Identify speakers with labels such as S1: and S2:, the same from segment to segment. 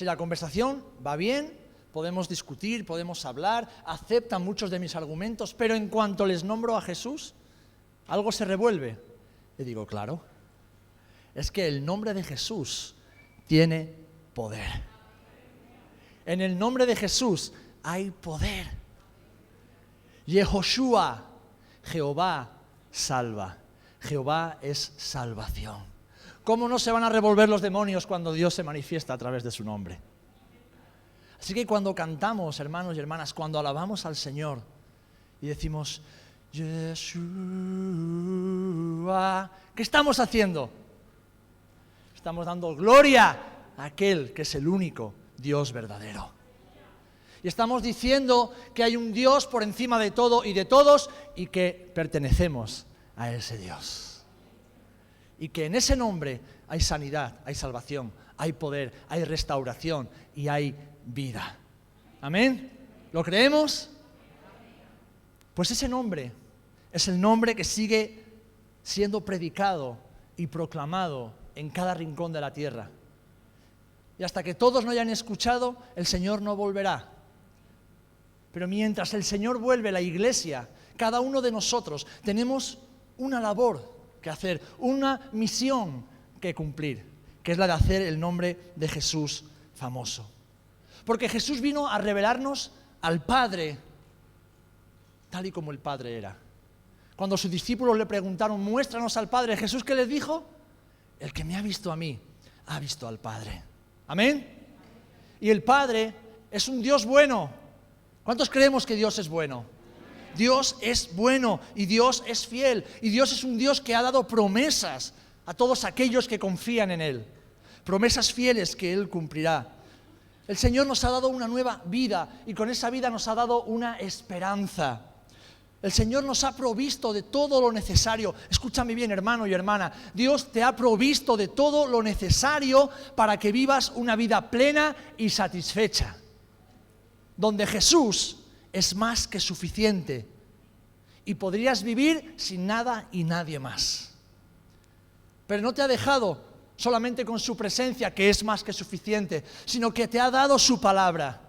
S1: Si la conversación va bien, podemos discutir, podemos hablar, aceptan muchos de mis argumentos, pero en cuanto les nombro a Jesús, algo se revuelve. Y digo, claro, es que el nombre de Jesús tiene poder. En el nombre de Jesús hay poder. Yehoshua, Jehová salva. Jehová es salvación. ¿Cómo no se van a revolver los demonios cuando Dios se manifiesta a través de su nombre? Así que cuando cantamos, hermanos y hermanas, cuando alabamos al Señor y decimos, Yeshua, ¿qué estamos haciendo? Estamos dando gloria a aquel que es el único Dios verdadero. Y estamos diciendo que hay un Dios por encima de todo y de todos y que pertenecemos a ese Dios. Y que en ese nombre hay sanidad, hay salvación, hay poder, hay restauración y hay vida. ¿Amén? ¿Lo creemos? Pues ese nombre es el nombre que sigue siendo predicado y proclamado en cada rincón de la tierra. Y hasta que todos no hayan escuchado, el Señor no volverá. Pero mientras el Señor vuelve, la iglesia, cada uno de nosotros, tenemos una labor que hacer, una misión que cumplir, que es la de hacer el nombre de Jesús famoso. Porque Jesús vino a revelarnos al Padre, tal y como el Padre era. Cuando sus discípulos le preguntaron, muéstranos al Padre, ¿Jesús qué les dijo? El que me ha visto a mí, ha visto al Padre. ¿Amén? Y el Padre es un Dios bueno. ¿Cuántos creemos que Dios es bueno? Dios es bueno y Dios es fiel. Y Dios es un Dios que ha dado promesas a todos aquellos que confían en Él. Promesas fieles que Él cumplirá. El Señor nos ha dado una nueva vida y con esa vida nos ha dado una esperanza. El Señor nos ha provisto de todo lo necesario. Escúchame bien, hermano y hermana. Dios te ha provisto de todo lo necesario para que vivas una vida plena y satisfecha. Donde Jesús es más que suficiente y podrías vivir sin nada y nadie más. Pero no te ha dejado solamente con su presencia, que es más que suficiente, sino que te ha dado su palabra.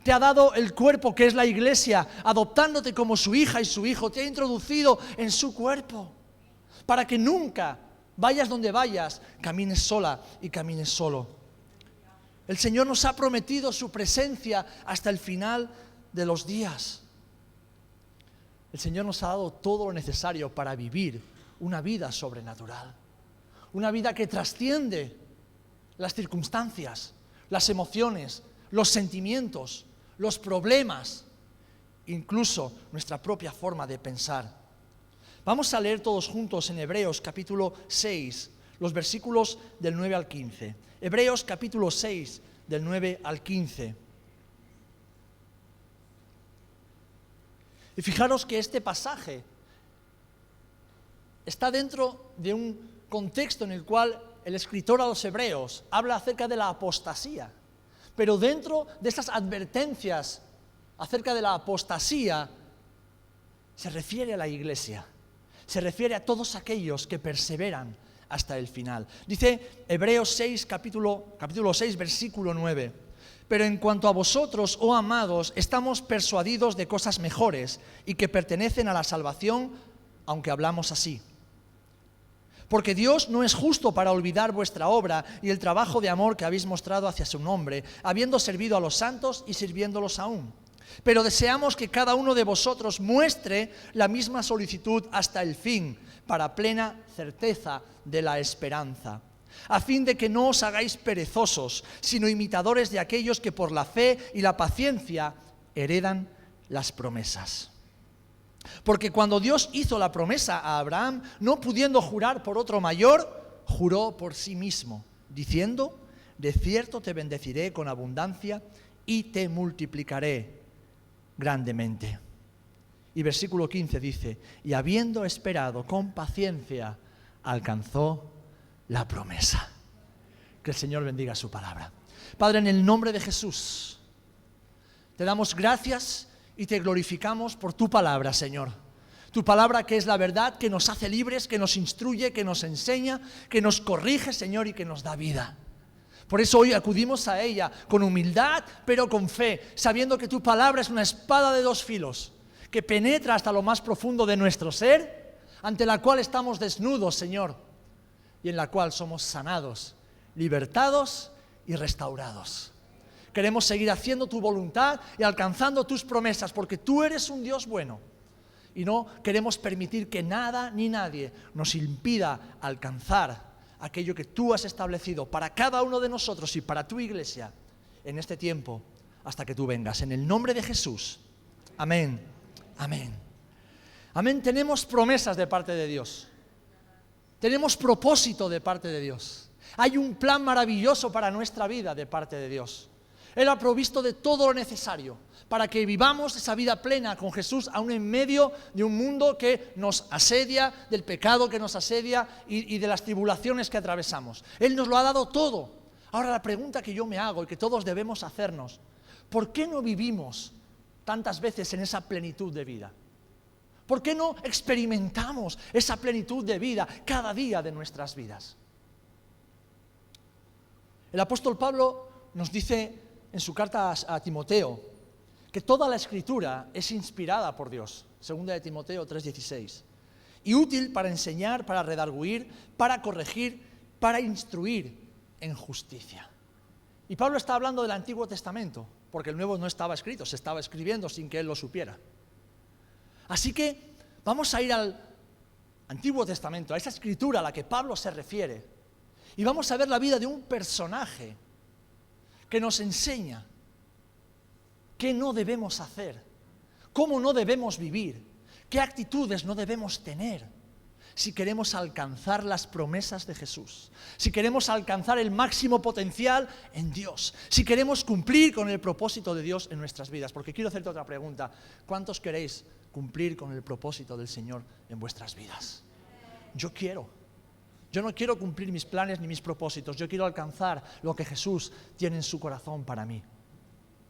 S1: Te ha dado el cuerpo que es la iglesia, adoptándote como su hija y su hijo. Te ha introducido en su cuerpo para que nunca, vayas donde vayas, camines sola y camines solo. El Señor nos ha prometido su presencia hasta el final de los días. El Señor nos ha dado todo lo necesario para vivir una vida sobrenatural. Una vida que trasciende las circunstancias, las emociones, los sentimientos, los problemas, incluso nuestra propia forma de pensar. Vamos a leer todos juntos en Hebreos capítulo 6, los versículos del 9 al 15. Hebreos capítulo 6, del 9 al 15. Y fijaros que este pasaje está dentro de un contexto en el cual el escritor a los hebreos habla acerca de la apostasía. Pero dentro de esas advertencias acerca de la apostasía, se refiere a la iglesia, se refiere a todos aquellos que perseveran hasta el final. Dice Hebreos 6, capítulo 6, versículo 9. Pero en cuanto a vosotros, oh amados, estamos persuadidos de cosas mejores y que pertenecen a la salvación, aunque hablamos así. Porque Dios no es justo para olvidar vuestra obra y el trabajo de amor que habéis mostrado hacia su nombre, habiendo servido a los santos y sirviéndolos aún. Pero deseamos que cada uno de vosotros muestre la misma solicitud hasta el fin, para plena certeza de la esperanza, a fin de que no os hagáis perezosos, sino imitadores de aquellos que por la fe y la paciencia heredan las promesas. Porque cuando Dios hizo la promesa a Abraham, no pudiendo jurar por otro mayor, juró por sí mismo, diciendo: de cierto te bendeciré con abundancia y te multiplicaré grandemente. Y versículo 15 dice: y habiendo esperado con paciencia, alcanzó la promesa. Que el Señor bendiga su palabra. Padre, en el nombre de Jesús, te damos gracias y te glorificamos por tu palabra, Señor. Tu palabra que es la verdad, que nos hace libres, que nos instruye, que nos enseña, que nos corrige, Señor, y que nos da vida. Por eso hoy acudimos a ella con humildad, pero con fe, sabiendo que tu palabra es una espada de dos filos, que penetra hasta lo más profundo de nuestro ser, ante la cual estamos desnudos, Señor, y en la cual somos sanados, libertados y restaurados. Queremos seguir haciendo tu voluntad y alcanzando tus promesas, porque tú eres un Dios bueno. Y no queremos permitir que nada ni nadie nos impida alcanzar aquello que tú has establecido para cada uno de nosotros y para tu iglesia en este tiempo hasta que tú vengas. En el nombre de Jesús. Amén. Amén. Amén. Tenemos promesas de parte de Dios. Tenemos propósito de parte de Dios. Hay un plan maravilloso para nuestra vida de parte de Dios. Él ha provisto de todo lo necesario para que vivamos esa vida plena con Jesús, aún en medio de un mundo que nos asedia, del pecado que nos asedia y de las tribulaciones que atravesamos. Él nos lo ha dado todo. Ahora la pregunta que yo me hago y que todos debemos hacernos: ¿por qué no vivimos tantas veces en esa plenitud de vida? ¿Por qué no experimentamos esa plenitud de vida cada día de nuestras vidas? El apóstol Pablo nos dice en su carta a Timoteo que toda la Escritura es inspirada por Dios, 2 de Timoteo 3:16, y útil para enseñar, para redarguir, para corregir, para instruir en justicia. Y Pablo está hablando del Antiguo Testamento, porque el Nuevo no estaba escrito, se estaba escribiendo sin que él lo supiera. Así que vamos a ir al Antiguo Testamento, a esa Escritura a la que Pablo se refiere, y vamos a ver la vida de un personaje que nos enseña qué no debemos hacer, cómo no debemos vivir, qué actitudes no debemos tener si queremos alcanzar las promesas de Jesús, si queremos alcanzar el máximo potencial en Dios, si queremos cumplir con el propósito de Dios en nuestras vidas. Porque quiero hacerte otra pregunta: ¿cuántos queréis cumplir con el propósito del Señor en vuestras vidas? Yo no quiero cumplir mis planes ni mis propósitos, yo quiero alcanzar lo que Jesús tiene en su corazón para mí.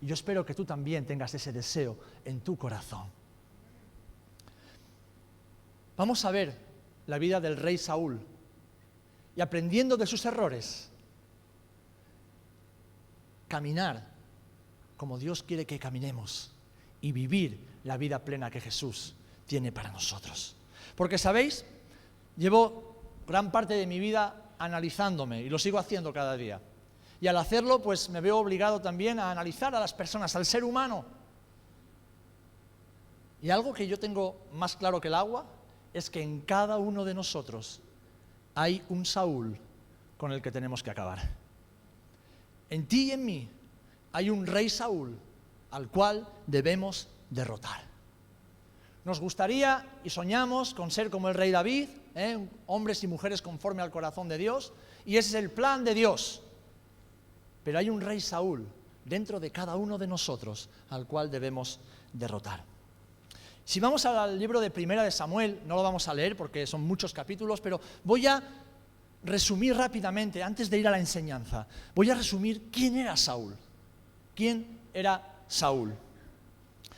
S1: Y yo espero que tú también tengas ese deseo en tu corazón. Vamos a ver la vida del rey Saúl y, aprendiendo de sus errores, caminar como Dios quiere que caminemos y vivir la vida plena que Jesús tiene para nosotros. Porque, ¿sabéis? Llevo gran parte de mi vida analizándome y lo sigo haciendo cada día. Y al hacerlo, pues me veo obligado también a analizar a las personas, al ser humano. Y algo que yo tengo más claro que el agua es que en cada uno de nosotros hay un Saúl con el que tenemos que acabar. En ti y en mí hay un rey Saúl al cual debemos derrotar. Nos gustaría y soñamos con ser como el rey David, hombres y mujeres conforme al corazón de Dios, y ese es el plan de Dios. Pero hay un rey Saúl dentro de cada uno de nosotros al cual debemos derrotar. Si vamos al libro de Primera de Samuel, no lo vamos a leer porque son muchos capítulos, pero voy a resumir rápidamente, antes de ir a la enseñanza, voy a resumir quién era Saúl. ¿Quién era Saúl?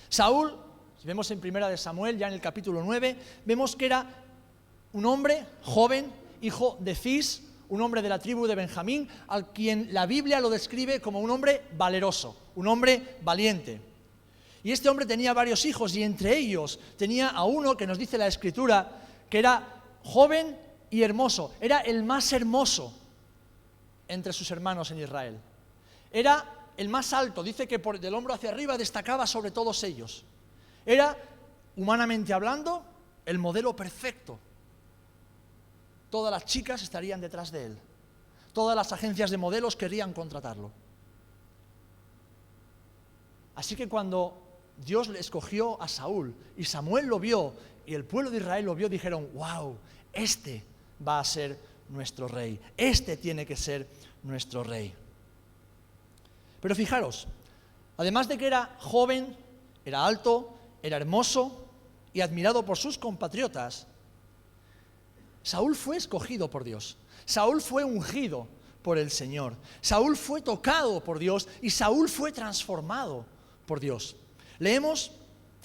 S1: Saúl, si vemos en Primera de Samuel, ya en el capítulo 9, vemos que era un hombre joven, hijo de Cis, un hombre de la tribu de Benjamín, al quien la Biblia lo describe como un hombre valeroso, un hombre valiente. Y este hombre tenía varios hijos, y entre ellos tenía a uno que nos dice la Escritura que era joven y hermoso, era el más hermoso entre sus hermanos en Israel. Era el más alto, dice que del hombro hacia arriba destacaba sobre todos ellos. Era, humanamente hablando, el modelo perfecto. Todas las chicas estarían detrás de él. Todas las agencias de modelos querían contratarlo. Así que cuando Dios le escogió a Saúl y Samuel lo vio y el pueblo de Israel lo vio, dijeron: wow, este va a ser nuestro rey, este tiene que ser nuestro rey. Pero fijaros, además de que era joven, era alto, era hermoso y admirado por sus compatriotas, Saúl fue escogido por Dios. Saúl fue ungido por el Señor. Saúl fue tocado por Dios y Saúl fue transformado por Dios. Leemos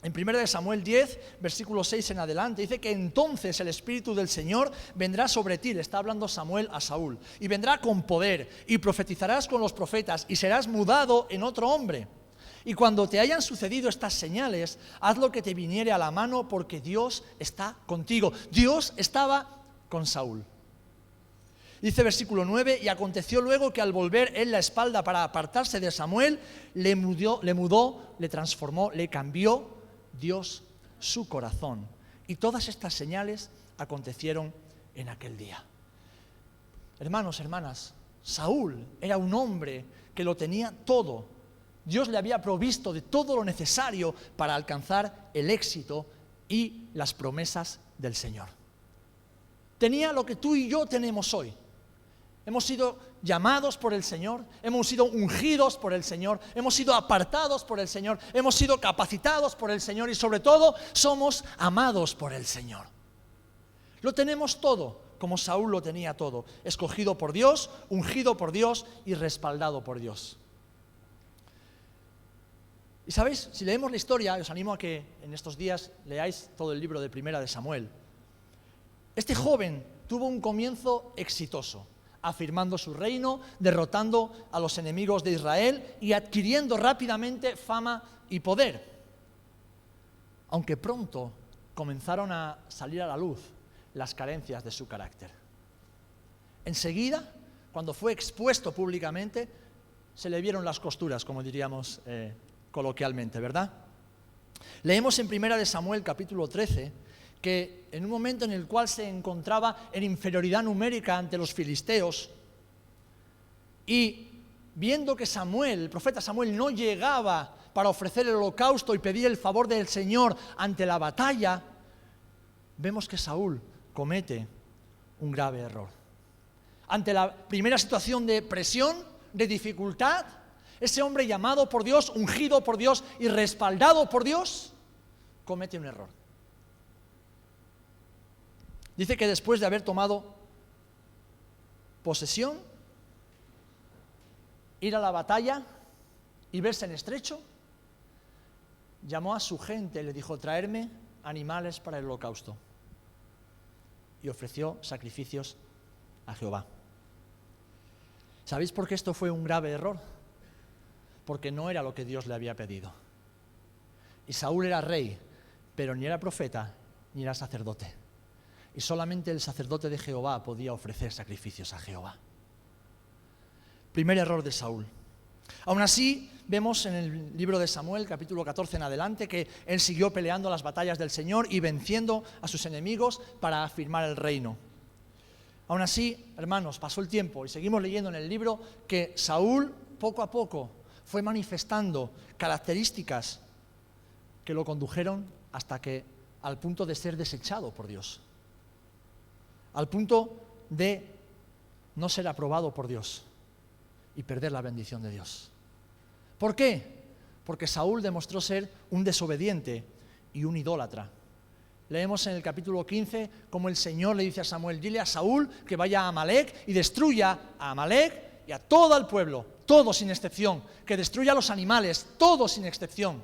S1: En 1 Samuel 10, versículo 6 en adelante, dice que entonces el Espíritu del Señor vendrá sobre ti, le está hablando Samuel a Saúl, y vendrá con poder, y profetizarás con los profetas, y serás mudado en otro hombre. Y cuando te hayan sucedido estas señales, haz lo que te viniere a la mano, porque Dios está contigo. Dios estaba con Saúl. Dice versículo 9, y aconteció luego que al volver él la espalda para apartarse de Samuel, le mudó, le transformó, le cambió Dios su corazón. Y todas estas señales acontecieron en aquel día. Hermanos, hermanas, Saúl era un hombre que lo tenía todo. Dios le había provisto de todo lo necesario para alcanzar el éxito y las promesas del Señor. Tenía lo que tú y yo tenemos hoy. Hemos sido llamados por el Señor, hemos sido ungidos por el Señor, hemos sido apartados por el Señor, hemos sido capacitados por el Señor y sobre todo somos amados por el Señor. Lo tenemos todo, como Saúl lo tenía todo, escogido por Dios, ungido por Dios y respaldado por Dios. Y sabéis, si leemos la historia, os animo a que en estos días leáis todo el libro de 1 Samuel. Este joven tuvo un comienzo exitoso, afirmando su reino, derrotando a los enemigos de Israel y adquiriendo rápidamente fama y poder. Aunque pronto comenzaron a salir a la luz las carencias de su carácter. Enseguida, cuando fue expuesto públicamente, se le vieron las costuras, como diríamos coloquialmente, ¿verdad? Leemos en 1 Samuel capítulo 13 que en un momento en el cual se encontraba en inferioridad numérica ante los filisteos y viendo que Samuel, el profeta Samuel, no llegaba para ofrecer el holocausto y pedir el favor del Señor ante la batalla, vemos que Saúl comete un grave error. Ante la primera situación de presión, de dificultad, ese hombre llamado por Dios, ungido por Dios y respaldado por Dios, comete un error. Dice que después de haber tomado posesión, ir a la batalla y verse en estrecho, llamó a su gente y le dijo: traerme animales para el holocausto. Y ofreció sacrificios a Jehová. ¿Sabéis por qué esto fue un grave error? Porque no era lo que Dios le había pedido. Y Saúl era rey, pero ni era profeta ni era sacerdote. Y solamente el sacerdote de Jehová podía ofrecer sacrificios a Jehová. Primer error de Saúl. Aún así, vemos en el libro de Samuel, capítulo 14 en adelante, que él siguió peleando las batallas del Señor y venciendo a sus enemigos para afirmar el reino. Aún así, hermanos, pasó el tiempo y seguimos leyendo en el libro que Saúl, poco a poco, fue manifestando características que lo condujeron al punto de ser desechado por Dios. Al punto de no ser aprobado por Dios y perder la bendición de Dios. ¿Por qué? Porque Saúl demostró ser un desobediente y un idólatra. Leemos en el capítulo 15 cómo el Señor le dice a Samuel: dile a Saúl que vaya a Amalec y destruya a Amalec y a todo el pueblo, todo sin excepción, que destruya a los animales, todo sin excepción.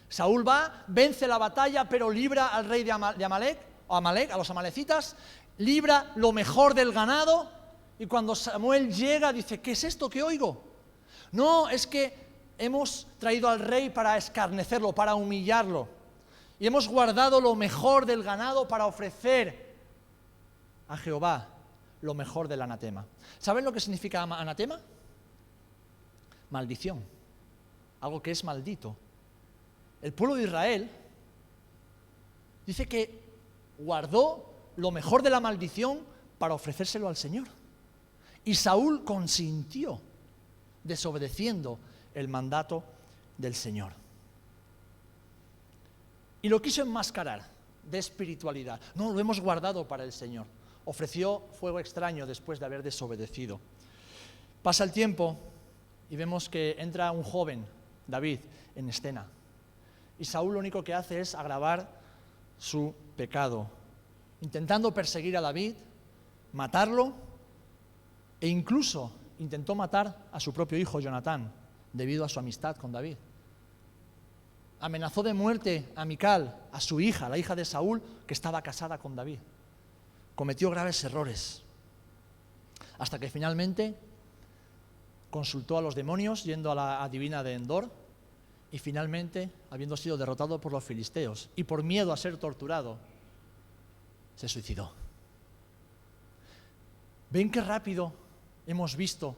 S1: Saúl va, vence la batalla, pero libra al rey de Amalec, a los amalecitas, libra lo mejor del ganado, y cuando Samuel llega dice: ¿qué es esto que oigo? No, es que hemos traído al rey para escarnecerlo, para humillarlo, y hemos guardado lo mejor del ganado para ofrecer a Jehová lo mejor del anatema. ¿Saben lo que significa anatema? Maldición, algo que es maldito. El pueblo de Israel dice que guardó lo mejor de la maldición para ofrecérselo al Señor. Y Saúl consintió, desobedeciendo el mandato del Señor. Y lo quiso enmascarar de espiritualidad. No, lo hemos guardado para el Señor. Ofreció fuego extraño después de haber desobedecido. Pasa el tiempo y vemos que entra un joven, David, en escena. Y Saúl lo único que hace es agravar su pecado, intentando perseguir a David, matarlo, e incluso intentó matar a su propio hijo Jonatán, debido a su amistad con David. amenazó de muerte a Mical, a su hija, la hija de Saúl, que estaba casada con David. Cometió graves errores, hasta que finalmente consultó a los demonios yendo a la adivina de Endor y finalmente, habiendo sido derrotado por los filisteos y por miedo a ser torturado, se suicidó. ¿Ven qué rápido hemos visto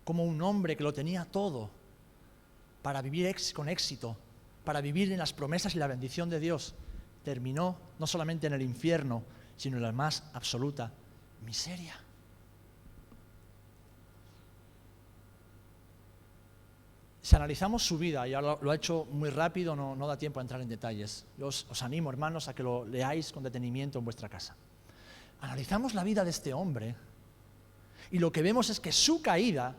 S1: cómo un hombre que lo tenía todo para vivir con éxito, para vivir en las promesas y la bendición de Dios, terminó no solamente en el infierno, sino en la más absoluta miseria? Si analizamos su vida, ya lo ha hecho muy rápido, no da tiempo a entrar en detalles. Yo os animo, hermanos, a que lo leáis con detenimiento en vuestra casa. Analizamos la vida de este hombre y lo que vemos es que su caída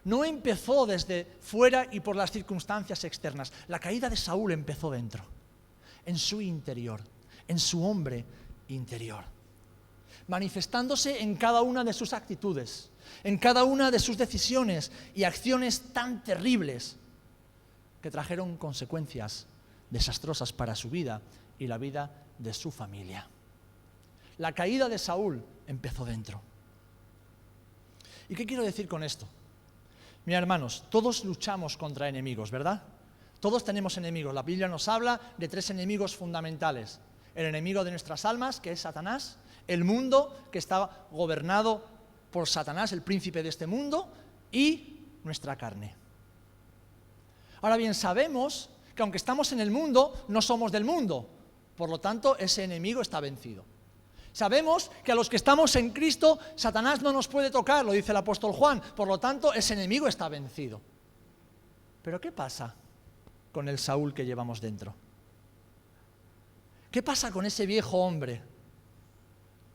S1: no empezó desde fuera y por las circunstancias externas. La caída de Saúl empezó dentro, en su interior, en su hombre interior, manifestándose en cada una de sus actitudes, en cada una de sus decisiones y acciones tan terribles que trajeron consecuencias desastrosas para su vida y la vida de su familia. La caída de Saúl empezó dentro. ¿Y qué quiero decir con esto? Mira, hermanos, todos luchamos contra enemigos, ¿verdad? Todos tenemos enemigos. La Biblia nos habla de 3 enemigos fundamentales. El enemigo de nuestras almas, que es Satanás, el mundo, que está gobernado por Satanás, el príncipe de este mundo, y nuestra carne. Ahora bien, sabemos que aunque estamos en el mundo, no somos del mundo. Por lo tanto, ese enemigo está vencido. Sabemos que a los que estamos en Cristo, Satanás no nos puede tocar, lo dice el apóstol Juan. Por lo tanto, ese enemigo está vencido. Pero ¿qué pasa con el Saúl que llevamos dentro? ¿Qué pasa con ese viejo hombre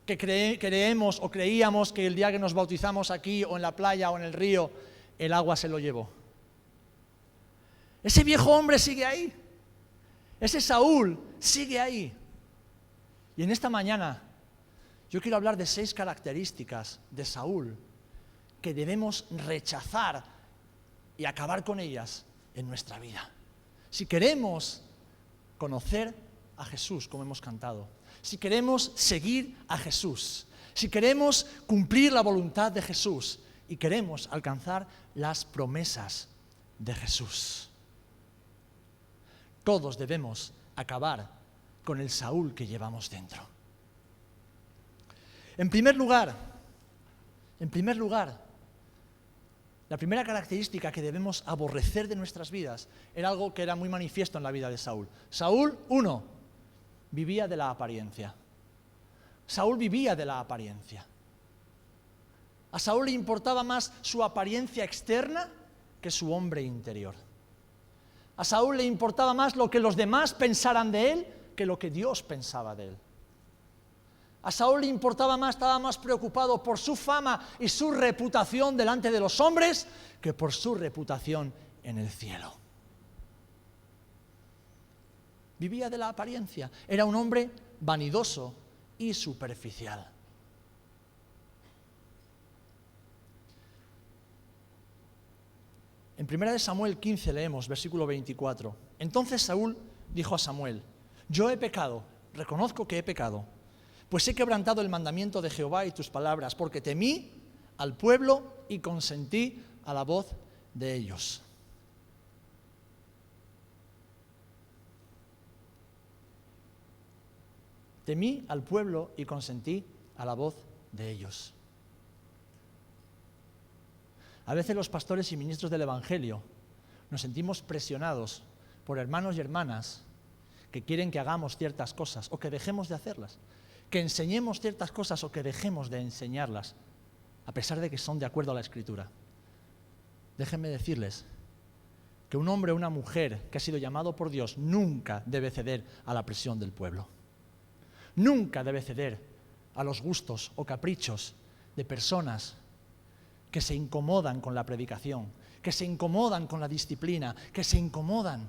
S1: que creemos o creíamos que el día que nos bautizamos aquí o en la playa o en el río, el agua se lo llevó? Ese viejo hombre sigue ahí. Ese Saúl sigue ahí. Y en esta mañana yo quiero hablar de 6 características de Saúl que debemos rechazar y acabar con ellas en nuestra vida. Si queremos conocer a Jesús, como hemos cantado, si queremos seguir a Jesús, si queremos cumplir la voluntad de Jesús y queremos alcanzar las promesas de Jesús, todos debemos acabar con el Saúl que llevamos dentro. En primer lugar, la primera característica que debemos aborrecer de nuestras vidas era algo que era muy manifiesto en la vida de Saúl. Saúl, 1, vivía de la apariencia. Saúl vivía de la apariencia. A Saúl le importaba más su apariencia externa que su hombre interior. A Saúl le importaba más lo que los demás pensaran de él que lo que Dios pensaba de él. A Saúl le importaba más, estaba más preocupado por su fama y su reputación delante de los hombres que por su reputación en el cielo. Vivía de la apariencia, era un hombre vanidoso y superficial. En 1 Samuel 15 leemos, versículo 24. Entonces Saúl dijo a Samuel: yo he pecado, reconozco que he pecado, pues he quebrantado el mandamiento de Jehová y tus palabras, porque temí al pueblo y consentí a la voz de ellos. Temí al pueblo y consentí a la voz de ellos. A veces los pastores y ministros del Evangelio nos sentimos presionados por hermanos y hermanas que quieren que hagamos ciertas cosas o que dejemos de hacerlas, que enseñemos ciertas cosas o que dejemos de enseñarlas, a pesar de que son de acuerdo a la Escritura. Déjenme decirles que un hombre o una mujer que ha sido llamado por Dios nunca debe ceder a la presión del pueblo. Nunca debe ceder a los gustos o caprichos de personas que se incomodan con la predicación, que se incomodan con la disciplina, que se incomodan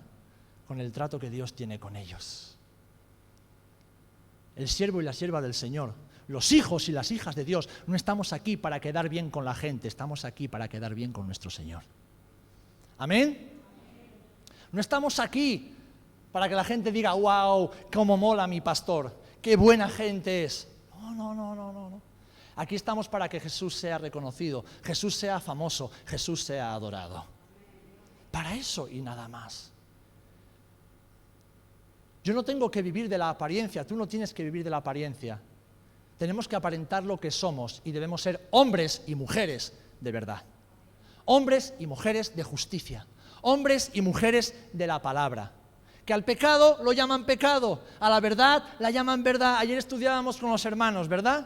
S1: con el trato que Dios tiene con ellos. El siervo y la sierva del Señor, los hijos y las hijas de Dios, no estamos aquí para quedar bien con la gente, estamos aquí para quedar bien con nuestro Señor. ¿Amén? No estamos aquí para que la gente diga, wow, cómo mola mi pastor, qué buena gente es. No. Aquí estamos para que Jesús sea reconocido, Jesús sea famoso, Jesús sea adorado. Para eso y nada más. Yo no tengo que vivir de la apariencia, tú no tienes que vivir de la apariencia. Tenemos que aparentar lo que somos y debemos ser hombres y mujeres de verdad. Hombres y mujeres de justicia. Hombres y mujeres de la palabra. Que al pecado lo llaman pecado, a la verdad la llaman verdad. Ayer estudiábamos con los hermanos, ¿verdad?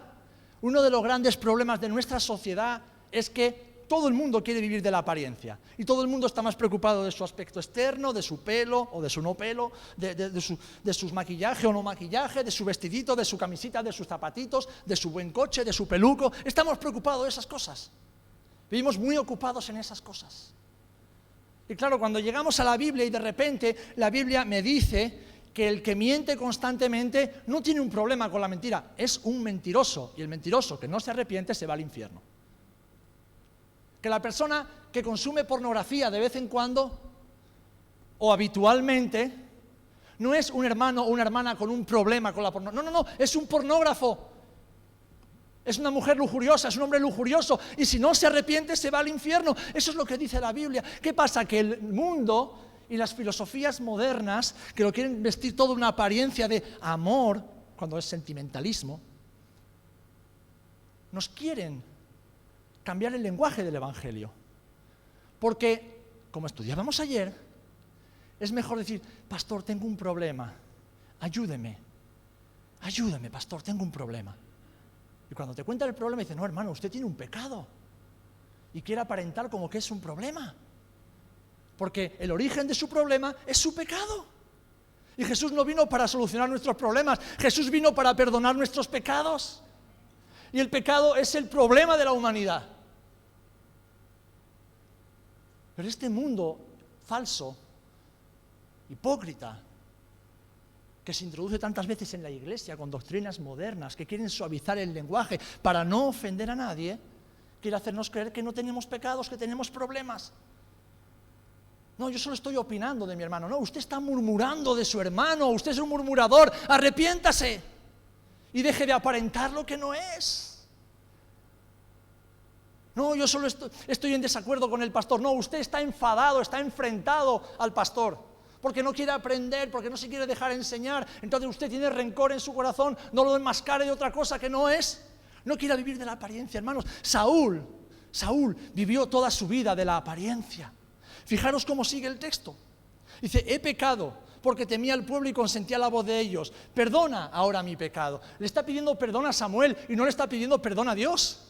S1: Uno de los grandes problemas de nuestra sociedad es que todo el mundo quiere vivir de la apariencia y todo el mundo está más preocupado de su aspecto externo, de su pelo o de su no pelo, de su maquillaje o no maquillaje, de su vestidito, de su camisita, de sus zapatitos, de su buen coche, de su peluco. Estamos preocupados de esas cosas. Vivimos muy ocupados en esas cosas. Y claro, cuando llegamos a la Biblia y de repente la Biblia me dice que el que miente constantemente no tiene un problema con la mentira, es un mentiroso, y el mentiroso que no se arrepiente se va al infierno. Que la persona que consume pornografía de vez en cuando o habitualmente no es un hermano o una hermana con un problema con la pornografía, no, es un pornógrafo. Es una mujer lujuriosa, es un hombre lujurioso, y si no se arrepiente se va al infierno. Eso es lo que dice la Biblia. ¿Qué pasa? Que el mundo y las filosofías modernas, que lo quieren vestir toda una apariencia de amor, cuando es sentimentalismo, nos quieren cambiar el lenguaje del Evangelio. Porque, como estudiábamos ayer, es mejor decir, pastor, tengo un problema, ayúdeme, pastor, tengo un problema. Y cuando te cuentan el problema, dice, no, hermano, usted tiene un pecado. Y quiere aparentar como que es un problema. Porque el origen de su problema es su pecado. Y Jesús no vino para solucionar nuestros problemas, Jesús vino para perdonar nuestros pecados. Y el pecado es el problema de la humanidad. Pero este mundo falso, hipócrita, que se introduce tantas veces en la iglesia con doctrinas modernas que quieren suavizar el lenguaje para no ofender a nadie, quiere hacernos creer que no tenemos pecados, que tenemos problemas. No, yo solo estoy opinando de mi hermano. No, usted está murmurando de su hermano, usted es un murmurador, arrepiéntase y deje de aparentar lo que no es. No, yo solo estoy en desacuerdo con el pastor. No, usted está enfadado, está enfrentado al pastor, porque no quiere aprender, porque no se quiere dejar enseñar. Entonces usted tiene rencor en su corazón, no lo enmascare de otra cosa que no es. No quiera vivir de la apariencia, hermanos. Saúl vivió toda su vida de la apariencia. Fijaros cómo sigue el texto. Dice, he pecado porque temía al pueblo y consentía la voz de ellos. Perdona ahora mi pecado. Le está pidiendo perdón a Samuel y no le está pidiendo perdón a Dios.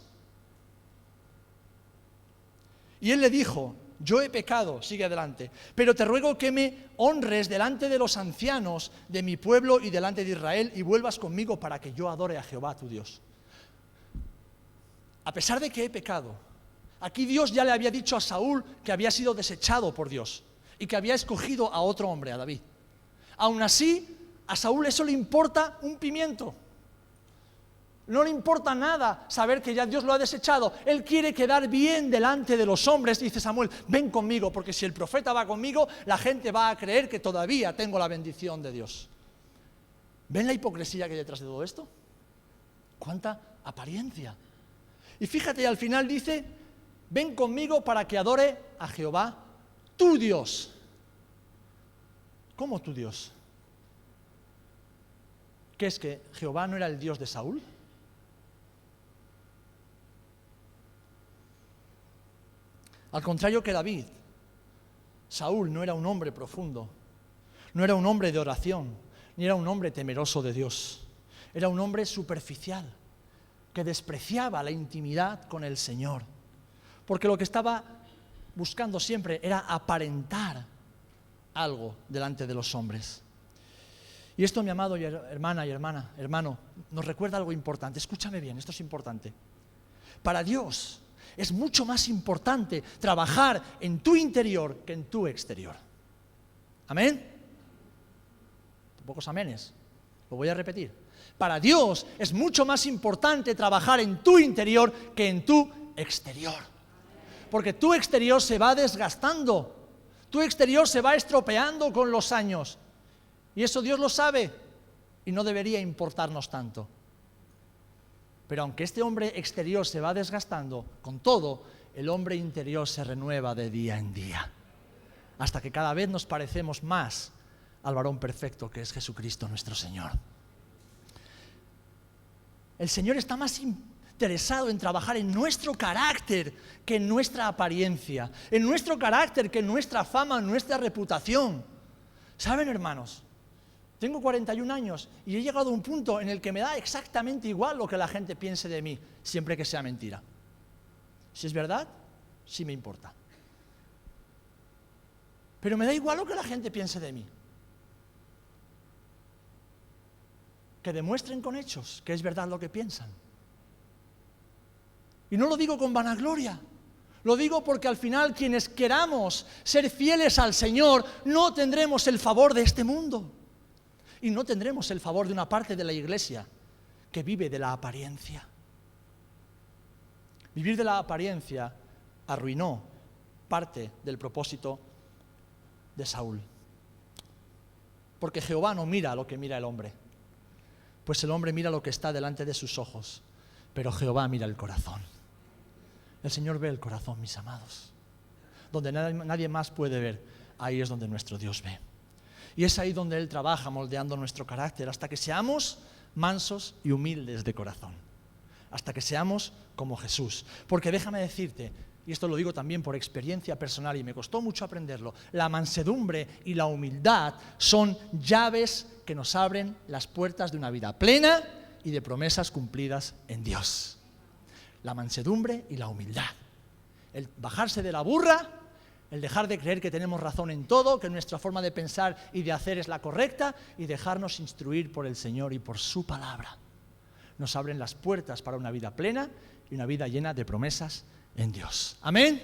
S1: Y él le dijo, yo he pecado, sigue adelante, pero te ruego que me honres delante de los ancianos de mi pueblo y delante de Israel y vuelvas conmigo para que yo adore a Jehová tu Dios. A pesar de que he pecado, aquí Dios ya le había dicho a Saúl que había sido desechado por Dios y que había escogido a otro hombre, a David. Aún así, a Saúl eso le importa un pimiento. No le importa nada saber que ya Dios lo ha desechado. Él quiere quedar bien delante de los hombres. Dice Samuel, ven conmigo, porque si el profeta va conmigo, la gente va a creer que todavía tengo la bendición de Dios. ¿Ven la hipocresía que hay detrás de todo esto? ¿Cuánta apariencia? Y fíjate, al final dice, ven conmigo para que adore a Jehová, tu Dios. ¿Cómo tu Dios? ¿Qué es que Jehová no era el Dios de Saúl? Al contrario que David, Saúl no era un hombre profundo, no era un hombre de oración, ni era un hombre temeroso de Dios. Era un hombre superficial, que despreciaba la intimidad con el Señor, porque lo que estaba buscando siempre era aparentar algo delante de los hombres. Y esto, mi amado hermano, nos recuerda algo importante. Escúchame bien, esto es importante. Para Dios es mucho más importante trabajar en tu interior que en tu exterior. ¿Amén? Pocos amenes. Lo voy a repetir. Para Dios es mucho más importante trabajar en tu interior que en tu exterior. Porque tu exterior se va desgastando. Tu exterior se va estropeando con los años. Y eso Dios lo sabe y no debería importarnos tanto. Pero aunque este hombre exterior se va desgastando, con todo, el hombre interior se renueva de día en día, hasta que cada vez nos parecemos más al varón perfecto que es Jesucristo nuestro Señor. El Señor está más interesado en trabajar en nuestro carácter que en nuestra apariencia, en nuestro carácter que en nuestra fama, en nuestra reputación. ¿Saben, hermanos? Tengo 41 años y he llegado a un punto en el que me da exactamente igual lo que la gente piense de mí, siempre que sea mentira. Si es verdad, sí me importa. Pero me da igual lo que la gente piense de mí. Que demuestren con hechos que es verdad lo que piensan. Y no lo digo con vanagloria, lo digo porque al final quienes queramos ser fieles al Señor no tendremos el favor de este mundo. Y no tendremos el favor de una parte de la iglesia que vive de la apariencia. Vivir de la apariencia arruinó parte del propósito de Saúl. Porque Jehová no mira lo que mira el hombre, pues el hombre mira lo que está delante de sus ojos, pero Jehová mira el corazón. El Señor ve el corazón, mis amados. Donde nadie más puede ver, ahí es donde nuestro Dios ve. Y es ahí donde Él trabaja moldeando nuestro carácter hasta que seamos mansos y humildes de corazón. Hasta que seamos como Jesús. Porque déjame decirte, y esto lo digo también por experiencia personal y me costó mucho aprenderlo, la mansedumbre y la humildad son llaves que nos abren las puertas de una vida plena y de promesas cumplidas en Dios. La mansedumbre y la humildad. El bajarse de la burra, el dejar de creer que tenemos razón en todo, que nuestra forma de pensar y de hacer es la correcta y dejarnos instruir por el Señor y por su palabra. Nos abren las puertas para una vida plena y una vida llena de promesas en Dios. Amén.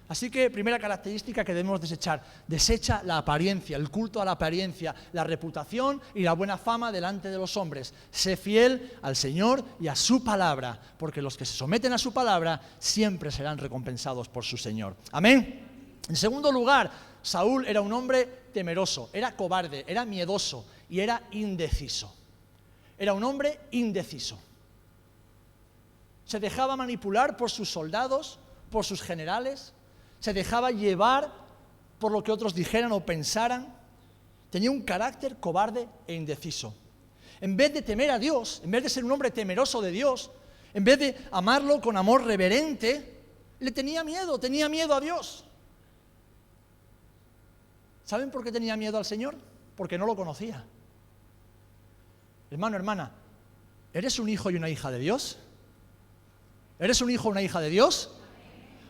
S1: Así que, primera característica que debemos desechar: desecha la apariencia, el culto a la apariencia, la reputación y la buena fama delante de los hombres. Sé fiel al Señor y a su palabra, porque los que se someten a su palabra siempre serán recompensados por su Señor. Amén. En segundo lugar, Saúl era un hombre temeroso, era cobarde, era miedoso y era indeciso. Era un hombre indeciso. Se dejaba manipular por sus soldados, por sus generales, se dejaba llevar por lo que otros dijeran o pensaran. Tenía un carácter cobarde e indeciso. En vez de temer a Dios, en vez de ser un hombre temeroso de Dios, en vez de amarlo con amor reverente, le tenía miedo a Dios. ¿Saben por qué tenía miedo al Señor? Porque no lo conocía. Hermano, hermana, ¿eres un hijo y una hija de Dios? ¿Eres un hijo o una hija de Dios?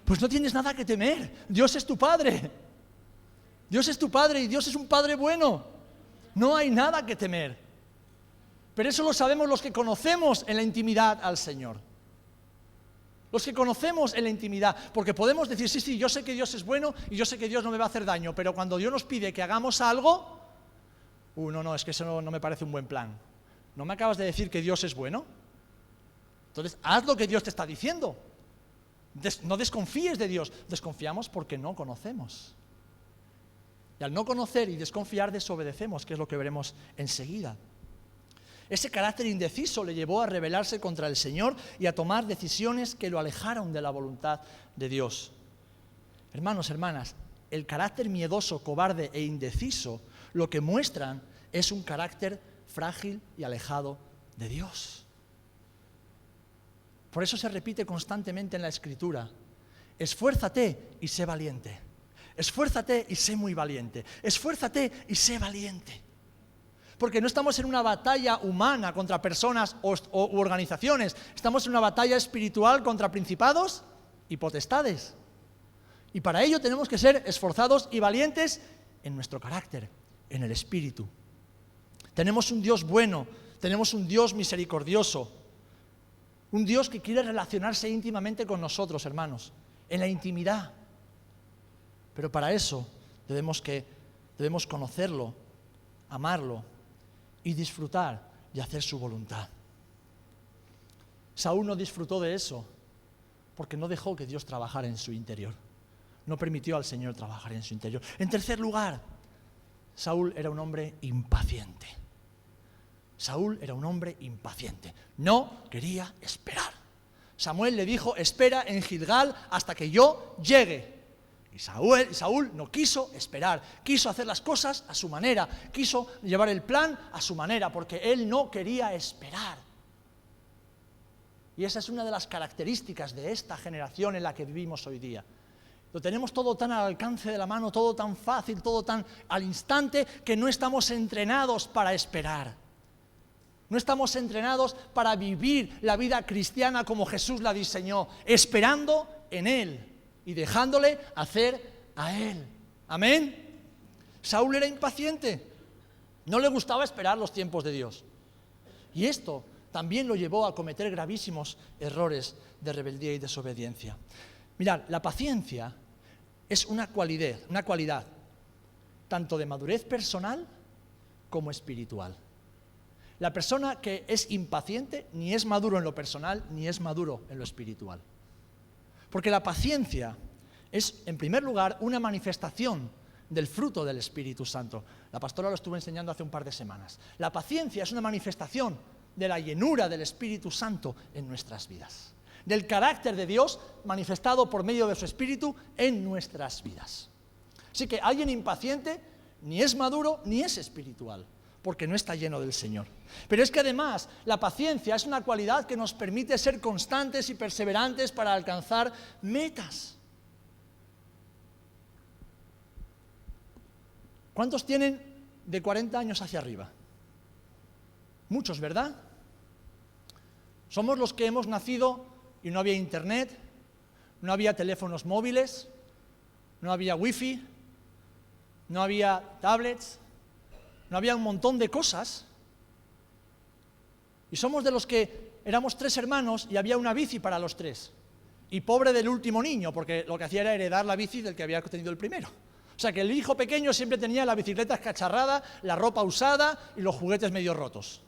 S1: Pues no tienes nada que temer. Dios es tu Padre. Dios es tu Padre y Dios es un Padre bueno. No hay nada que temer. Pero eso lo sabemos los que conocemos en la intimidad al Señor. Los que conocemos en la intimidad, porque podemos decir, sí, yo sé que Dios es bueno y yo sé que Dios no me va a hacer daño, pero cuando Dios nos pide que hagamos algo, no, es que eso no me parece un buen plan. ¿No me acabas de decir que Dios es bueno? Entonces, haz lo que Dios te está diciendo. No desconfíes de Dios, desconfiamos porque no conocemos. Y al no conocer y desconfiar, desobedecemos, que es lo que veremos enseguida. Ese carácter indeciso le llevó a rebelarse contra el Señor y a tomar decisiones que lo alejaron de la voluntad de Dios. Hermanos, hermanas, el carácter miedoso, cobarde e indeciso lo que muestran es un carácter frágil y alejado de Dios. Por eso se repite constantemente en la Escritura: esfuérzate y sé valiente. Esfuérzate y sé muy valiente. Esfuérzate y sé valiente. Porque no estamos en una batalla humana contra personas u organizaciones. Estamos en una batalla espiritual contra principados y potestades. Y para ello tenemos que ser esforzados y valientes en nuestro carácter, en el espíritu. Tenemos un Dios bueno, tenemos un Dios misericordioso, un Dios que quiere relacionarse íntimamente con nosotros, hermanos, en la intimidad. Pero para eso debemos conocerlo, amarlo y disfrutar de hacer su voluntad. Saúl no disfrutó de eso porque no dejó que Dios trabajara en su interior. No permitió al Señor trabajar en su interior. En tercer lugar, Saúl era un hombre impaciente. Saúl era un hombre impaciente. No quería esperar. Samuel le dijo, espera en Gilgal hasta que yo llegue. Y Saúl no quiso esperar, quiso hacer las cosas a su manera, quiso llevar el plan a su manera, porque él no quería esperar. Y esa es una de las características de esta generación en la que vivimos hoy día. Lo tenemos todo tan al alcance de la mano, todo tan fácil, todo tan al instante, que no estamos entrenados para esperar. No estamos entrenados para vivir la vida cristiana como Jesús la diseñó, esperando en Él y dejándole hacer a Él. ¿Amén? Saúl era impaciente, no le gustaba esperar los tiempos de Dios. Y esto también lo llevó a cometer gravísimos errores de rebeldía y desobediencia. Mirad, la paciencia es una cualidad tanto de madurez personal como espiritual. La persona que es impaciente ni es maduro en lo personal ni es maduro en lo espiritual. Porque la paciencia es, en primer lugar, una manifestación del fruto del Espíritu Santo. La pastora lo estuvo enseñando hace un par de semanas. La paciencia es una manifestación de la llenura del Espíritu Santo en nuestras vidas, del carácter de Dios manifestado por medio de su Espíritu en nuestras vidas. Así que alguien impaciente ni es maduro ni es espiritual, porque no está lleno del Señor. Pero es que además la paciencia es una cualidad que nos permite ser constantes y perseverantes para alcanzar metas. ¿Cuántos tienen de 40 años hacia arriba? Muchos, ¿verdad? Somos los que hemos nacido y no había internet, no había teléfonos móviles, no había wifi, no había tablets, no había un montón de cosas. Y somos de los que éramos 3 hermanos y había una bici para los 3. Y pobre del último niño, porque lo que hacía era heredar la bici del que había tenido el primero. O sea que el hijo pequeño siempre tenía la bicicleta escacharrada, la ropa usada y los juguetes medio rotos.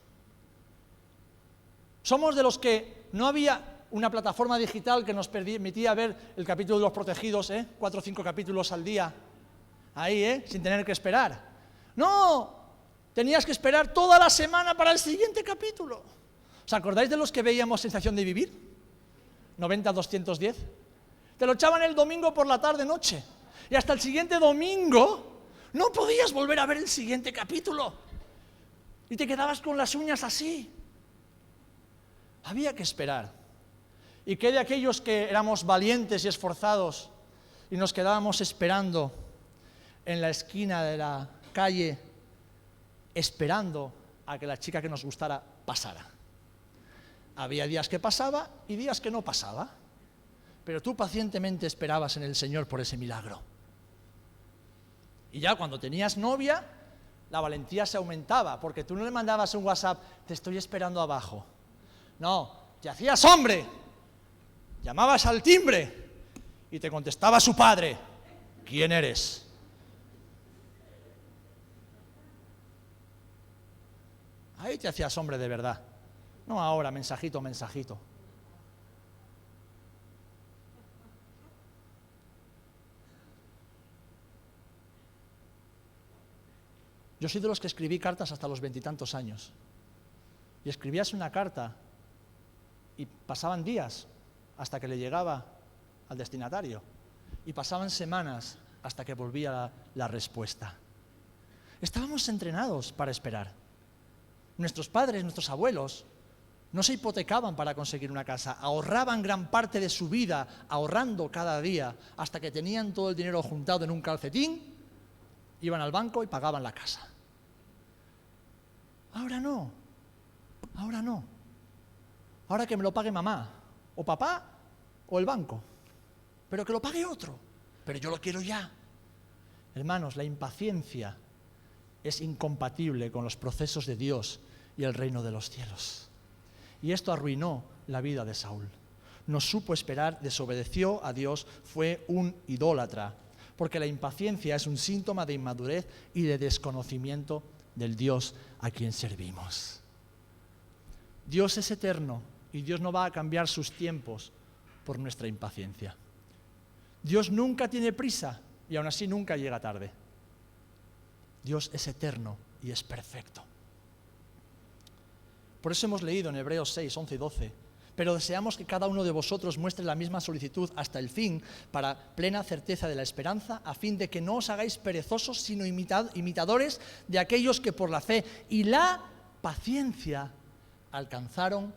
S1: Somos de los que no había una plataforma digital que nos permitía ver el capítulo de Los Protegidos, 4 o 5 capítulos al día, ahí, sin tener que esperar. No, tenías que esperar toda la semana para el siguiente capítulo. ¿Os acordáis de los que veíamos Sensación de Vivir? 90-210. Te lo echaban el domingo por la tarde-noche. Y hasta el siguiente domingo no podías volver a ver el siguiente capítulo. Y te quedabas con las uñas así. Había que esperar. ¿Y qué de aquellos que éramos valientes y esforzados y nos quedábamos esperando en la esquina de la calle, esperando a que la chica que nos gustara pasara? Había días que pasaba y días que no pasaba, pero tú pacientemente esperabas en el Señor por ese milagro. Y ya cuando tenías novia, la valentía se aumentaba, porque tú no le mandabas un WhatsApp, te estoy esperando abajo. No, te hacías hombre, llamabas al timbre y te contestaba su padre, ¿quién eres? Ahí te hacías hombre de verdad, no ahora, mensajito. Yo soy de los que escribí cartas hasta los 20 y tantos años. Y escribías una carta y pasaban días hasta que le llegaba al destinatario. Y pasaban semanas hasta que volvía la respuesta. Estábamos entrenados para esperar. Nuestros padres, nuestros abuelos, no se hipotecaban para conseguir una casa, ahorraban gran parte de su vida, ahorrando cada día, hasta que tenían todo el dinero juntado en un calcetín, iban al banco y pagaban la casa. Ahora no. Ahora que me lo pague mamá, o papá, o el banco. Pero que lo pague otro. Pero yo lo quiero ya. Hermanos, la impaciencia es incompatible con los procesos de Dios y el reino de los cielos. Y esto arruinó la vida de Saúl. No supo esperar, desobedeció a Dios, fue un idólatra. Porque la impaciencia es un síntoma de inmadurez y de desconocimiento del Dios a quien servimos. Dios es eterno y Dios no va a cambiar sus tiempos por nuestra impaciencia. Dios nunca tiene prisa y aún así nunca llega tarde. Dios es eterno y es perfecto. Por eso hemos leído en Hebreos 6, 11 y 12, pero deseamos que cada uno de vosotros muestre la misma solicitud hasta el fin, para plena certeza de la esperanza, a fin de que no os hagáis perezosos, sino imitadores de aquellos que por la fe y la paciencia alcanzaron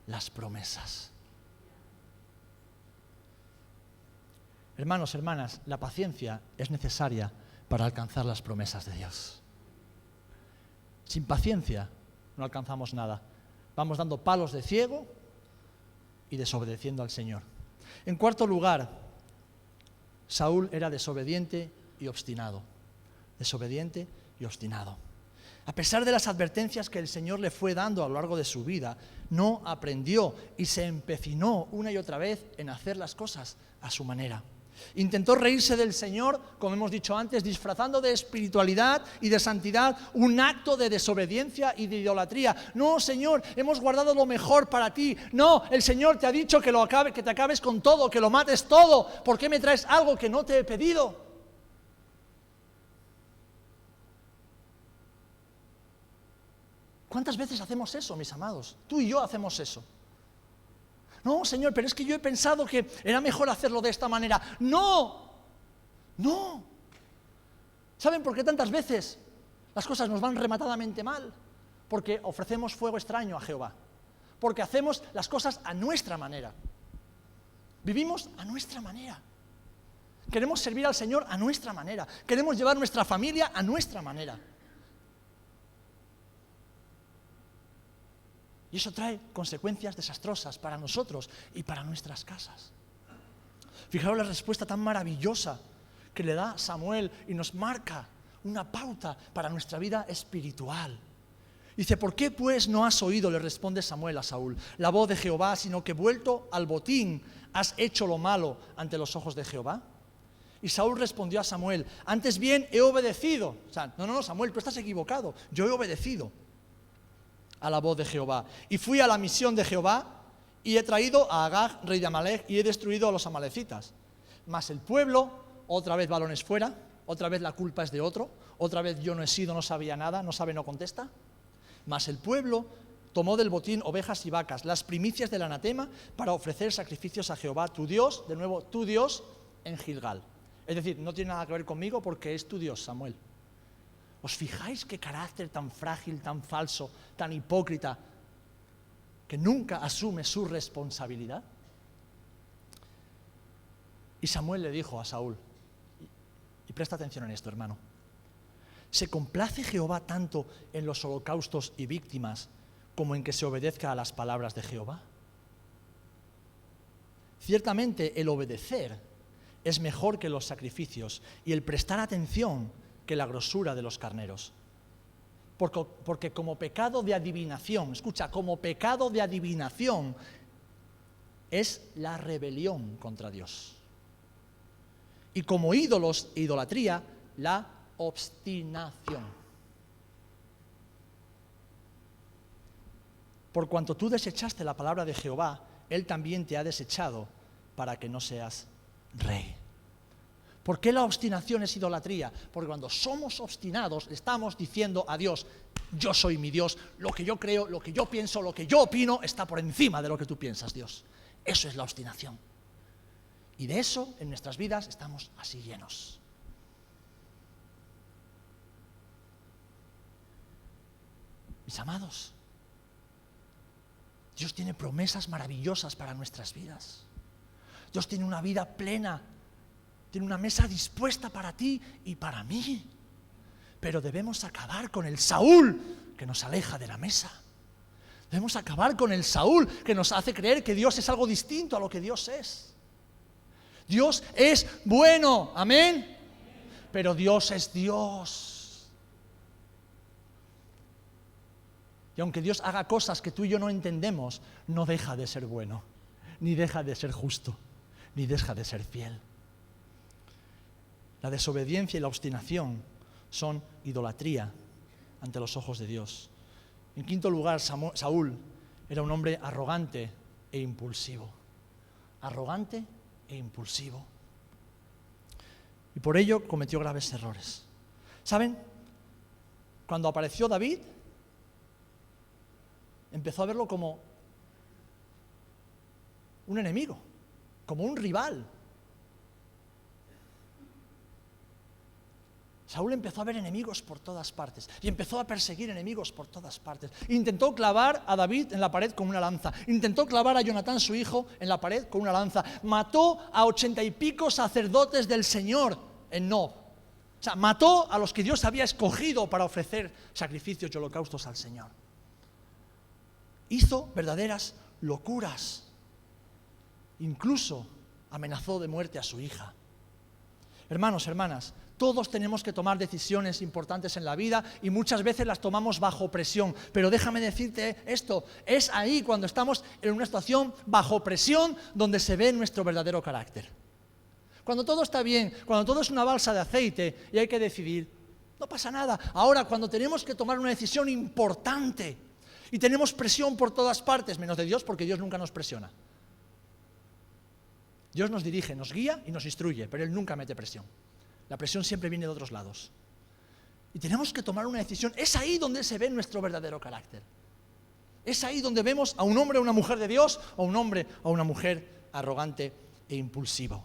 S1: las promesas. Hermanos, hermanas, la paciencia es necesaria para alcanzar las promesas de Dios. Sin paciencia no alcanzamos nada. Vamos dando palos de ciego y desobedeciendo al Señor. En cuarto lugar, Saúl era desobediente y obstinado. Desobediente y obstinado. A pesar de las advertencias que el Señor le fue dando a lo largo de su vida, no aprendió y se empecinó una y otra vez en hacer las cosas a su manera. Intentó reírse del Señor, como hemos dicho antes, disfrazando de espiritualidad y de santidad un acto de desobediencia y de idolatría. No, Señor, hemos guardado lo mejor para ti. No, el Señor te ha dicho que te acabes con todo, que lo mates todo. ¿Por qué me traes algo que no te he pedido? ¿Cuántas veces hacemos eso, mis amados? Tú y yo hacemos eso. No, Señor, pero es que yo he pensado que era mejor hacerlo de esta manera. ¡No! ¡No! ¿Saben por qué tantas veces las cosas nos van rematadamente mal? Porque ofrecemos fuego extraño a Jehová. Porque hacemos las cosas a nuestra manera. Vivimos a nuestra manera. Queremos servir al Señor a nuestra manera. Queremos llevar nuestra familia a nuestra manera. Y eso trae consecuencias desastrosas para nosotros y para nuestras casas. Fijaros la respuesta tan maravillosa que le da Samuel y nos marca una pauta para nuestra vida espiritual. Dice, ¿por qué pues no has oído? Le responde Samuel a Saúl, la voz de Jehová, sino que vuelto al botín has hecho lo malo ante los ojos de Jehová. Y Saúl respondió a Samuel, antes bien he obedecido. O sea, no, Samuel, tú estás equivocado, yo he obedecido a la voz de Jehová. Y fui a la misión de Jehová y he traído a Agag, rey de Amalec, y he destruido a los amalecitas. Mas el pueblo, otra vez balones fuera, otra vez la culpa es de otro, otra vez yo no he sido, no sabía nada, no sabe, no contesta. Mas el pueblo tomó del botín ovejas y vacas, las primicias del anatema, para ofrecer sacrificios a Jehová, tu Dios, de nuevo, tu Dios, en Gilgal. Es decir, no tiene nada que ver conmigo porque es tu Dios, Samuel. ¿Os fijáis qué carácter tan frágil, tan falso, tan hipócrita, que nunca asume su responsabilidad? Y Samuel le dijo a Saúl, y presta atención en esto, hermano, ¿se complace Jehová tanto en los holocaustos y víctimas como en que se obedezca a las palabras de Jehová? Ciertamente el obedecer es mejor que los sacrificios y el prestar atención que la grosura de los carneros. Porque como pecado de adivinación, escucha, como pecado de adivinación es la rebelión contra Dios. Y como ídolos e idolatría, la obstinación. Por cuanto tú desechaste la palabra de Jehová, Él también te ha desechado para que no seas rey. ¿Por qué la obstinación es idolatría? Porque cuando somos obstinados le estamos diciendo a Dios, yo soy mi Dios, lo que yo creo, lo que yo pienso, lo que yo opino está por encima de lo que tú piensas, Dios. Eso es la obstinación. Y de eso en nuestras vidas estamos así llenos. Mis amados, Dios tiene promesas maravillosas para nuestras vidas. Dios tiene una vida plena. Tiene una mesa dispuesta para ti y para mí. Pero debemos acabar con el Saúl que nos aleja de la mesa. Debemos acabar con el Saúl que nos hace creer que Dios es algo distinto a lo que Dios es. Dios es bueno, amén. Pero Dios es Dios. Y aunque Dios haga cosas que tú y yo no entendemos, no deja de ser bueno, ni deja de ser justo, ni deja de ser fiel. La desobediencia y la obstinación son idolatría ante los ojos de Dios. En quinto lugar, Saúl era un hombre arrogante e impulsivo. Arrogante e impulsivo. Y por ello cometió graves errores. ¿Saben? cuando apareció David, empezó a verlo como un enemigo, como un rival. Saúl empezó a ver enemigos por todas partes y empezó a perseguir enemigos por todas partes. Intentó clavar a David en la pared con una lanza. Intentó clavar a Jonatán, su hijo, en la pared con una lanza. Mató a 80 y pico sacerdotes del Señor en Nob. O sea, mató a los que Dios había escogido para ofrecer sacrificios y holocaustos al Señor. Hizo verdaderas locuras. Incluso amenazó de muerte a su hija. Hermanos, hermanas, todos tenemos que tomar decisiones importantes en la vida y muchas veces las tomamos bajo presión. Pero déjame decirte esto, es ahí cuando estamos en una situación bajo presión donde se ve nuestro verdadero carácter. Cuando todo está bien, cuando todo es una balsa de aceite y hay que decidir, no pasa nada. Ahora, cuando tenemos que tomar una decisión importante y tenemos presión por todas partes, menos de Dios, porque Dios nunca nos presiona. Dios nos dirige, nos guía y nos instruye, pero Él nunca mete presión. La presión siempre viene de otros lados. Y tenemos que tomar una decisión. Es ahí donde se ve nuestro verdadero carácter. Es ahí donde vemos a un hombre o una mujer de Dios, o a un hombre o una mujer arrogante e impulsivo.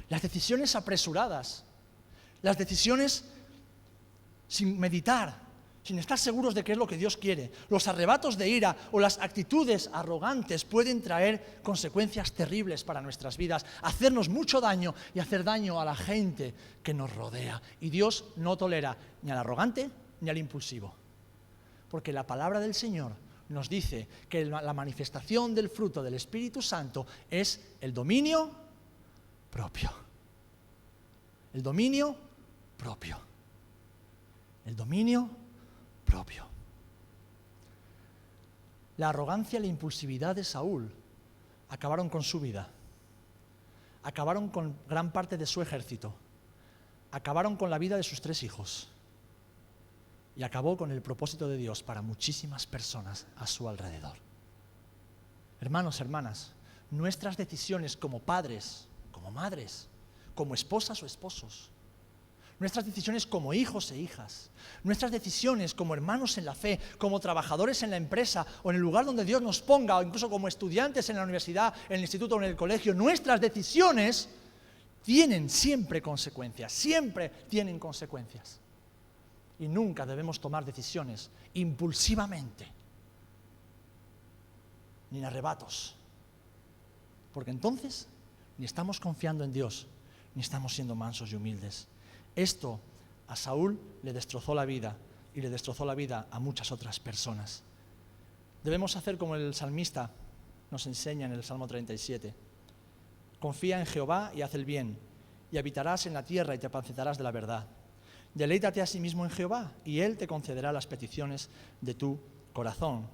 S1: Las decisiones apresuradas, las decisiones sin meditar, sin estar seguros de qué es lo que Dios quiere, los arrebatos de ira o las actitudes arrogantes pueden traer consecuencias terribles para nuestras vidas, hacernos mucho daño y hacer daño a la gente que nos rodea. Y Dios no tolera ni al arrogante ni al impulsivo, porque la palabra del Señor nos dice que la manifestación del fruto del Espíritu Santo es el dominio propio. El dominio propio. El dominio propio. La arrogancia y la impulsividad de Saúl acabaron con su vida, acabaron con gran parte de su ejército, acabaron con la vida de sus 3 hijos y acabó con el propósito de Dios para muchísimas personas a su alrededor. Hermanos, hermanas, nuestras decisiones como padres, como madres, como esposas o esposos, nuestras decisiones como hijos e hijas, nuestras decisiones como hermanos en la fe, como trabajadores en la empresa o en el lugar donde Dios nos ponga, o incluso como estudiantes en la universidad, en el instituto o en el colegio, nuestras decisiones tienen siempre consecuencias, siempre tienen consecuencias. Y nunca debemos tomar decisiones impulsivamente, ni en arrebatos, porque entonces ni estamos confiando en Dios, ni estamos siendo mansos y humildes. Esto a Saúl le destrozó la vida y le destrozó la vida a muchas otras personas. Debemos hacer como el salmista nos enseña en el Salmo 37. Confía en Jehová y haz el bien, y habitarás en la tierra y te apacentarás de la verdad. Deleítate a sí mismo en Jehová, y Él te concederá las peticiones de tu corazón.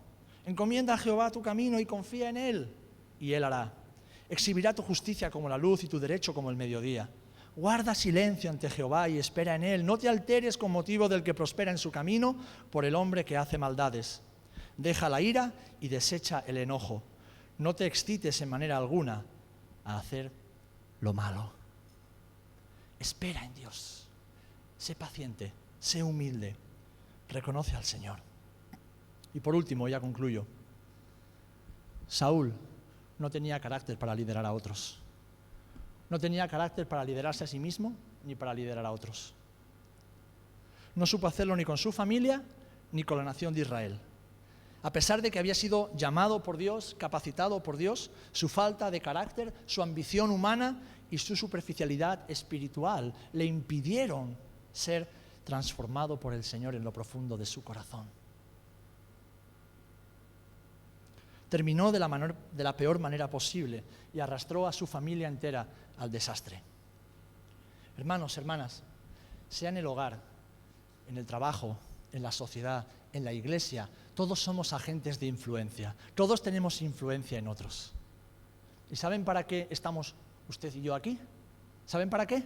S1: Encomienda a Jehová tu camino y confía en Él, y Él hará. Exhibirá tu justicia como la luz y tu derecho como el mediodía. Guarda silencio ante Jehová y espera en Él. No te alteres con motivo del que prospera en su camino por el hombre que hace maldades. Deja la ira y desecha el enojo. No te excites en manera alguna a hacer lo malo. Espera en Dios. Sé paciente, sé humilde. Reconoce al Señor. Y por último, ya concluyo. Saúl no tenía carácter para liderar a otros. No tenía carácter para liderarse a sí mismo ni para liderar a otros. No supo hacerlo ni con su familia ni con la nación de Israel. A pesar de que había sido llamado por Dios, capacitado por Dios, su falta de carácter, su ambición humana y su superficialidad espiritual le impidieron ser transformado por el Señor en lo profundo de su corazón. Terminó de la peor manera posible y arrastró a su familia entera al desastre. Hermanos, hermanas, sea en el hogar, en el trabajo, en la sociedad, en la iglesia, todos somos agentes de influencia, todos tenemos influencia en otros. ¿Y saben para qué estamos usted y yo aquí? ¿Saben para qué?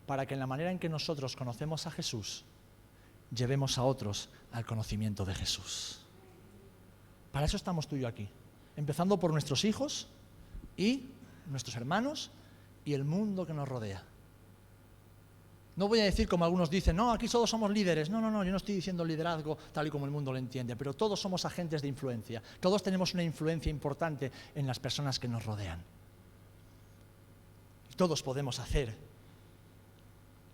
S1: Para que en la manera en que nosotros conocemos a Jesús, llevemos a otros al conocimiento de Jesús. Para eso estamos tú y yo aquí, empezando por nuestros hijos y nuestros hermanos y el mundo que nos rodea. No voy a decir como algunos dicen, no, aquí todos somos líderes. No, yo no estoy diciendo liderazgo tal y como el mundo lo entiende, pero todos somos agentes de influencia. Todos tenemos una influencia importante en las personas que nos rodean. Todos podemos hacer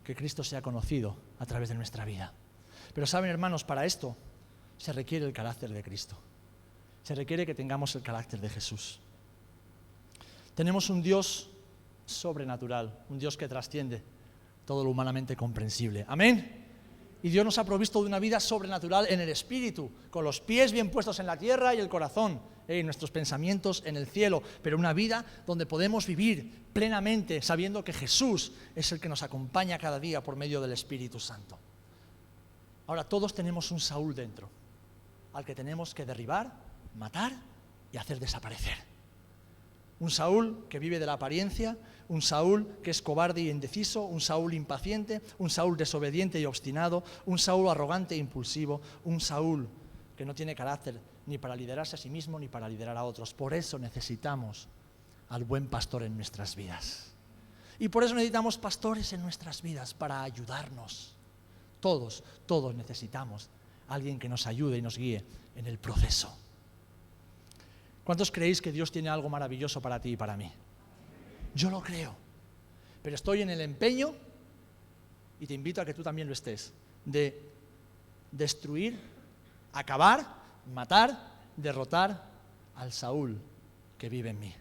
S1: que Cristo sea conocido a través de nuestra vida. Pero saben, hermanos, para esto se requiere el carácter de Cristo. Se requiere que tengamos el carácter de Jesús. Tenemos un Dios sobrenatural, un Dios que trasciende todo lo humanamente comprensible. Amén. Y Dios nos ha provisto de una vida sobrenatural en el Espíritu, con los pies bien puestos en la tierra y el corazón, y nuestros pensamientos en el cielo, pero una vida donde podemos vivir plenamente sabiendo que Jesús es el que nos acompaña cada día por medio del Espíritu Santo. Ahora, todos tenemos un Saúl dentro, al que tenemos que derribar, matar y hacer desaparecer. Un Saúl que vive de la apariencia, un Saúl que es cobarde y indeciso, un Saúl impaciente, un Saúl desobediente y obstinado, un Saúl arrogante e impulsivo, un Saúl que no tiene carácter ni para liderarse a sí mismo ni para liderar a otros. Por eso necesitamos al buen pastor en nuestras vidas. Y por eso necesitamos pastores en nuestras vidas para ayudarnos. Todos necesitamos a alguien que nos ayude y nos guíe en el proceso. ¿Cuántos creéis que Dios tiene algo maravilloso para ti y para mí? Yo lo creo, pero estoy en el empeño, y te invito a que tú también lo estés, de destruir, acabar, matar, derrotar al Saúl que vive en mí.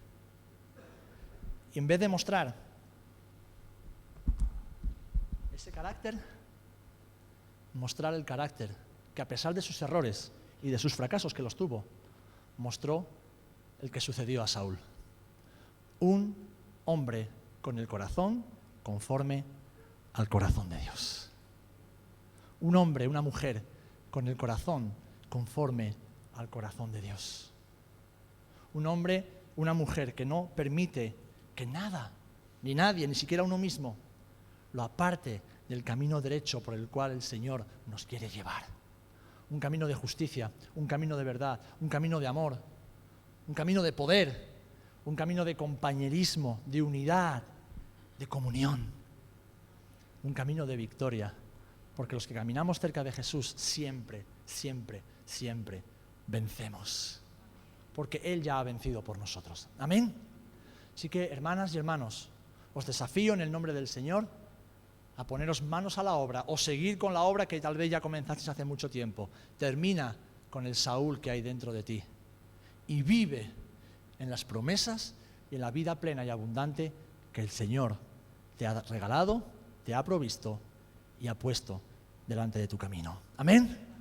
S1: Y en vez de mostrar ese carácter, mostrar el carácter que a pesar de sus errores y de sus fracasos que los tuvo, mostró el que sucedió a Saúl. Un hombre con el corazón conforme al corazón de Dios. Un hombre, una mujer con el corazón conforme al corazón de Dios. Un hombre, una mujer que no permite que nada, ni nadie, ni siquiera uno mismo, lo aparte del camino derecho por el cual el Señor nos quiere llevar. Un camino de justicia, un camino de verdad, un camino de amor, un camino de poder, un camino de compañerismo, de unidad, de comunión, un camino de victoria, porque los que caminamos cerca de Jesús siempre vencemos, porque Él ya ha vencido por nosotros. Amén. Así que, hermanas y hermanos, os desafío en el nombre del Señor a poneros manos a la obra o seguir con la obra que tal vez ya comenzasteis hace mucho tiempo. Termina con el Saúl que hay dentro de ti y vive en las promesas y en la vida plena y abundante que el Señor te ha regalado, te ha provisto y ha puesto delante de tu camino. Amén.